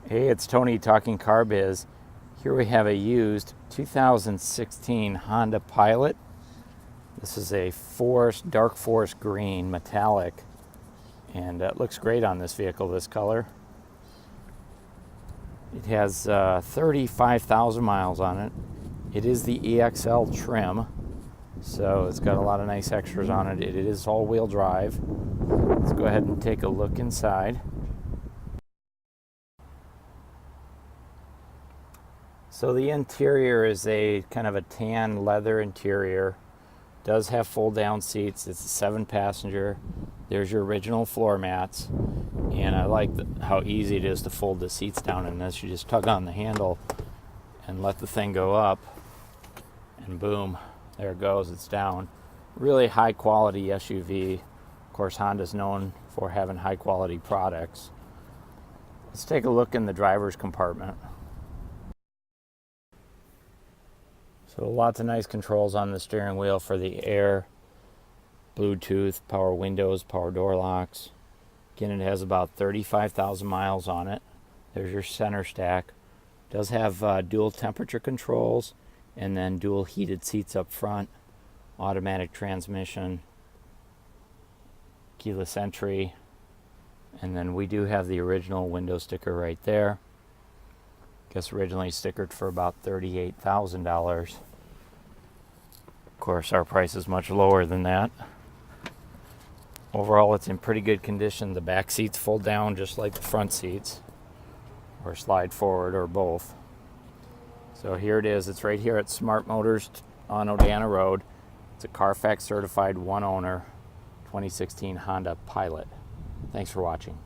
Hey, it's Tony talking Car Biz. Here we have a used 2016 Honda Pilot. This is a dark forest green metallic, and it looks great on this vehicle, this color. It has 35,000 miles on it. It is the EXL trim, so it's got a lot of nice extras on it. It is all-wheel drive. Let's go ahead and take a look inside. So the interior is a kind of a tan leather interior. Does have fold down seats. It's a 7-passenger. There's your original floor mats. And I like how easy it is to fold the seats down in this. You just tug on the handle and let the thing go up. And boom, there it goes, it's down. Really high quality SUV. Of course, Honda's known for having high quality products. Let's take a look in the driver's compartment. So lots of nice controls on the steering wheel for the air, Bluetooth, power windows, power door locks. Again, it has about 35,000 miles on it. There's your center stack. It does have dual temperature controls and then dual heated seats up front, automatic transmission, keyless entry, and then we do have the original window sticker right there. Guess originally stickered for about $38,000. Of course, our price is much lower than that. Overall, it's in pretty good condition. The back seats fold down just like the front seats, or slide forward, or both. So here it is. It's right here at Smart Motors on Odana Road. It's a Carfax certified one owner 2016 Honda Pilot. Thanks for watching.